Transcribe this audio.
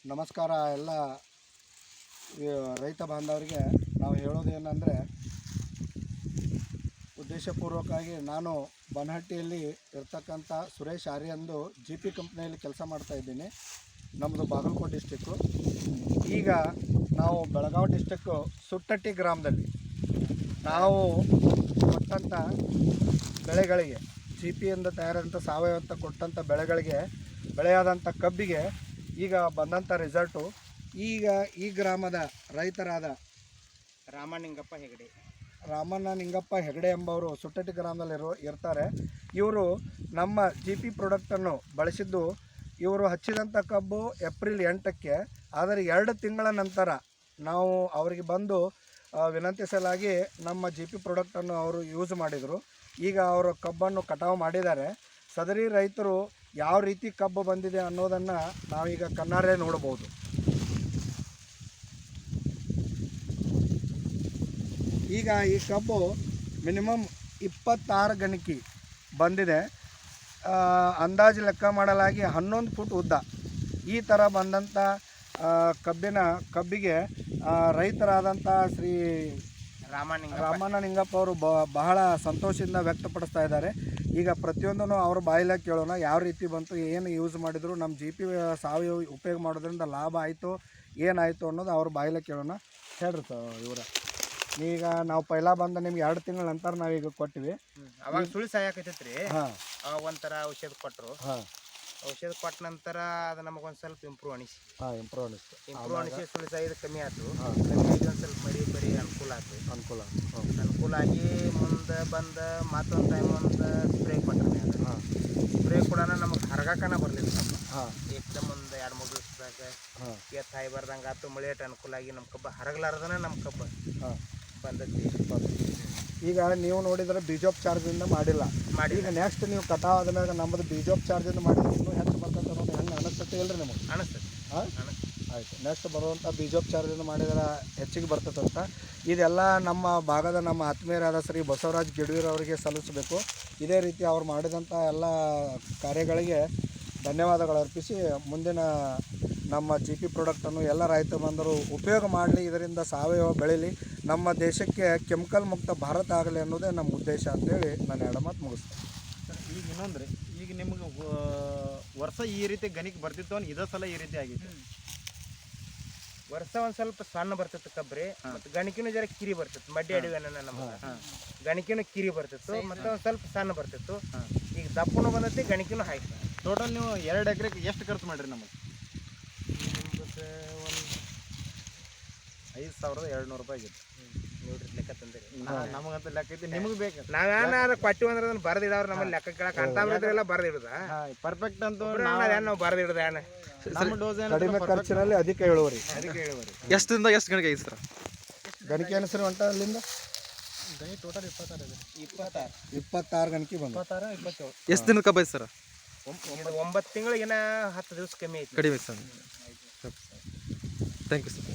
ನಮಸ್ಕಾರ ಎಲ್ಲ ರೈತ ಬಾಂಧವರಿಗೆ ನಾವು ಹೇಳೋದೇನೆಂದರೆ, ಉದ್ದೇಶಪೂರ್ವಕವಾಗಿ ನಾನು ಬನಹಟ್ಟಿಯಲ್ಲಿ ಇರ್ತಕ್ಕಂಥ ಸುರೇಶ್ ಆರ್ಯಂದು ಜಿ ಪಿ ಕಂಪ್ನಿಯಲ್ಲಿ ಕೆಲಸ ಮಾಡ್ತಾಯಿದ್ದೀನಿ. ನಮ್ಮದು ಬಾಗಲಕೋಟೆ ಡಿಸ್ಟಿಕ್ಕು. ಈಗ ನಾವು ಬೆಳಗಾವಿ ಡಿಸ್ಟಿಕ್ಕು ಸುಟ್ಟಟ್ಟಿ ಗ್ರಾಮದಲ್ಲಿ ನಾವು ಕೊಟ್ಟಂಥ ಬೆಳೆಗಳಿಗೆ ಜಿ ಪಿಯಿಂದ ತಯಾರಾದಂಥ ಸಾವಯವ ಕೊಟ್ಟಂಥ ಬೆಳೆಗಳಿಗೆ ಬೆಳೆಯಾದಂಥ ಕಬ್ಬಿಗೆ ಈಗ ಬಂದಂಥ ರಿಸಲ್ಟು. ಈಗ ಈ ಗ್ರಾಮದ ರೈತರಾದ ರಾಮಣ್ಣ ನಿಂಗಪ್ಪ ಹೆಗಡೆ ಎಂಬವರು ಸುಟ್ಟಟ್ಟಿ ಗ್ರಾಮದಲ್ಲಿ ಇರ್ತಾರೆ. ಇವರು ನಮ್ಮ ಜಿ ಪಿ ಪ್ರಾಡಕ್ಟನ್ನು ಬಳಸಿದ್ದು, ಇವರು ಹಚ್ಚಿದಂಥ ಕಬ್ಬು ಏಪ್ರಿಲ್ 8ಕ್ಕೆ. ಆದರೆ 2 ತಿಂಗಳ ನಂತರ ನಾವು ಅವರಿಗೆ ಬಂದು ವಿನಂತಿಸಲಾಗಿ ನಮ್ಮ ಜಿ ಪಿ ಪ್ರಾಡಕ್ಟನ್ನು ಅವರು ಯೂಸ್ ಮಾಡಿದರು. ಈಗ ಅವರು ಕಬ್ಬನ್ನು ಕಟಾವು ಮಾಡಿದ್ದಾರೆ. ಸದರಿ ರೈತರು ಯಾವ ರೀತಿ ಕಬ್ಬು ಬಂದಿದೆ ಅನ್ನೋದನ್ನು ನಾವೀಗ ಕಣ್ಣಾರೆ ನೋಡ್ಬೋದು. ಈಗ ಈ ಕಬ್ಬು ಮಿನಿಮಮ್ 26 ಗಣಿಕೆ ಬಂದಿದೆ. ಅಂದಾಜು ಲೆಕ್ಕ ಮಾಡಲಾಗಿ 11 ಫುಟ್ ಉದ್ದ. ಈ ಥರ ಬಂದಂಥ ಕಬ್ಬಿಗೆ ರೈತರಾದಂಥ ಶ್ರೀ ರಾಮಣ್ಣ ನಿಂಗಪ್ಪ ಅವರು ಬಹಳ ಸಂತೋಷದಿಂದ ವ್ಯಕ್ತಪಡಿಸ್ತಾ ಇದ್ದಾರೆ. ಈಗ ಪ್ರತಿಯೊಂದೂ ಅವ್ರ ಬಾಯಿಲೆ ಕೇಳೋಣ, ಯಾವ ರೀತಿ ಬಂತು, ಏನು ಯೂಸ್ ಮಾಡಿದ್ರು, ನಮ್ಮ ಜಿ ಪಿ ಸಾವಯವ ಉಪಯೋಗ ಮಾಡೋದ್ರಿಂದ ಲಾಭ ಆಯಿತು, ಏನಾಯಿತು ಅನ್ನೋದು ಅವ್ರ ಬಾಯಿಲೆ ಕೇಳೋಣ. ಹೇಳ್ರಿ ಇವರ, ಈಗ ನಾವು ಪೈಲ ಬಂದ ನಿಮ್ಗೆ 2 ತಿಂಗಳ ನಂತರ ನಾವೀಗ ಕೊಟ್ಟಿವಿ. ಅವಾಗ ಸುಳಿ ಸಾಯಕತ್ತೈತ್ರಿ. ಅವಾಗ ಒಂಥರ ಔಷಧ ಕೊಟ್ಟರು. ಔಷಧ ಕೊಟ್ಟ ನಂತರ ಅದು ನಮಗೊಂದು ಸ್ವಲ್ಪ ಇಂಪ್ರೂವ್ ಅನಿಸಿ ಸುಳಿ ಸಾಯಿದು ಕಮ್ಮಿ ಆಯ್ತು. ಕಮ್ಮಿ ಆಗಿ ಒಂದು ಸ್ವಲ್ಪ ಬರೀ ಅನುಕೂಲ ಆಗಿ ಮುಂದೆ ಬಂದ ಮತ್ತೊಂದು ಟೈಮ್ ಒಂದು ಸ್ಪ್ರೇ ಕೊಟ್ಟರೆ ಸ್ಪ್ರೇ ಕೂಡ ನಮಗೆ ಹರಗಾಕನ ಬರಲಿಲ್ಲ. ಏಕದಮ್ ಒಂದು 2-3 ದಿವಸದಾಗ ಎತ್ತು ಹಾಯಿ ಬರ್ದಂಗೆ ಆಯ್ತು. ಮಳೆ ಅನುಕೂಲ ಆಗಿ ನಮ್ಮ ಕಬ್ಬ ಹರಗಲಾರ್ದನ ನಮ್ಮ ಕಬ್ಬ ಬಂದೈತಿ. ಈಗ ನೀವು ನೋಡಿದ್ರೆ ಬೀಜೋಪಚಾರದಿಂದ ಮಾಡಿಲ್ಲ. ಈಗ ನೆಕ್ಸ್ಟ್ ನೀವು ಕಟಾವು ಆದ್ಮೇಲೆ ನಮ್ಮದು ಬೀಜೋಪಚಾರದಿಂದ ಮಾಡಿದ್ರೆ ಇನ್ನೂ ಹೆಚ್ಚು ಬರ್ತೈತೆ ಅನ್ನೋದು ಹೆಂಗೆ ಅನಿಸ್ತೈತೆ ಇಲ್ರಿ ನಿಮಗೆ? ಅನಿಸ್ತೈತಿ. ಆಯಿತು. ನೆಕ್ಸ್ಟ್ ಬರುವಂಥ ಬೀಜೋಪಚಾರದಿಂದ ಮಾಡಿದ್ರೆ ಹೆಚ್ಚಿಗೆ ಬರ್ತೈತಂತ. ಇದೆಲ್ಲ ನಮ್ಮ ಭಾಗದ ನಮ್ಮ ಆತ್ಮೀಯರಾದ ಶ್ರೀ ಬಸವರಾಜ್ ಗಿಡವಿರ್ ಅವರಿಗೆ ಸಲ್ಲಿಸಬೇಕು. ಇದೇ ರೀತಿ ಅವ್ರು ಮಾಡಿದಂಥ ಎಲ್ಲ ಕಾರ್ಯಗಳಿಗೆ ಧನ್ಯವಾದಗಳು ಅರ್ಪಿಸಿ, ಮುಂದಿನ ನಮ್ಮ ಜಿ ಪಿ ಪ್ರಾಡಕ್ಟನ್ನು ಎಲ್ಲ ರೈತ ಬಂದರು ಉಪಯೋಗ ಮಾಡಲಿ, ಇದರಿಂದ ಸಾವಯವ ಬೆಳೀಲಿ, ನಮ್ಮ ದೇಶಕ್ಕೆ ಕೆಮಿಕಲ್ ಮುಕ್ತ ಭಾರತ ಆಗಲಿ ಅನ್ನೋದೇ ನಮ್ಮ ಉದ್ದೇಶ ಅಂತೇಳಿ ನಾನು 2 ಮಾತು ಮುಗಿಸ್ತೇನೆ. ಈಗ ಇನ್ನೊಂದ್ರಿ, ಈಗ ನಿಮ್ಗೆ ವರ್ಷ ಈ ರೀತಿ ಗಣಿಗೆ ಬರ್ತಿತ್ತು ಇದೇ ಸಲ ಈ ರೀತಿ ಆಗಿತ್ತು. ವರ್ಷ ಒಂದು ಸ್ವಲ್ಪ ಸಣ್ಣ ಬರ್ತಿತ್ತು ಕಬ್ರಿ, ಮತ್ತು ಗಣಿಕಿನೂ ಜರ ಕಿರಿ ಬರ್ತಿತ್ತು. ಮಡ್ಡಿ ಅಡಿವೇನ ನಮಗೆ ಗಣಿಕಿನೂ ಕಿರಿ ಬರ್ತಿತ್ತು, ಮತ್ತು ಒಂದು ಸ್ವಲ್ಪ ಸಣ್ಣ ಬರ್ತಿತ್ತು. ಈಗ ದಪ್ಪನೂ ಬಂದೈತಿ, ಗಣಿಕಿನೂ ಹಾಯ್ತು. ಟೋಟಲ್ ನೀವು 2 ಎಕರೆಗೆ ಎಷ್ಟು ಖರ್ಚು ಮಾಡಿರಿ? ನಮಗೆ ಒಂದು 5,200 ರೂಪಾಯಿ ಆಗಿತ್ತು. ನೋಡ್ರಿ ಲೆಕ್ಕ ತಂದಿರಿ. ನಮಗಂತ ಲೆಕ್ಕ ಐತಿ, ನಿಮಗೆ ಬೇಕು. ನಾವೇನಾದ್ರು ಕೊಟ್ಟಿವಿ ಅಂದ್ರೆ ಅದನ್ನು ಬರೆದಿಡವ್ರು ನಮ್ಮಲ್ಲಿ ಲೆಕ್ಕ ಕೇಳಕ್ಕೆ ಅಂತಾಬ್ರಲ್ಲ ಬರೆದಿಡುದ ಪರ್ಫೆಕ್ಟ್ ಅಂತೂ ನಾವು ಬರೆದಿಡುದ ನಮ್ಮ ಡೋಸ್ ಕಡಿಮೆ ಖರ್ಚಿನಲ್ಲಿ ಅಧಿಕ ಇಳುವರಿ. ಎಷ್ಟರಿಂದ ಎಷ್ಟು ಗಣಿಕೆ ಐತಿ ಸರ್? ಗಣಿಕೆ ಅನಿಸ್ರಿ ಹೊಂಟ ಅಲ್ಲಿಂದ ಗಣಿ ಟೋಟಲ್ 26 ಗಣಿಕೆ ಬಂದು 27. ಎಷ್ಟು ದಿನದ ಕಬ್ಬ ಐತಿ ಸರ್? 9 ತಿಂಗಳಿಗಿನ 10 ದಿವಸ ಕಮ್ಮಿ ಐತಿ. ಕಡಿಮೆ ಸರ್. Thank you sir.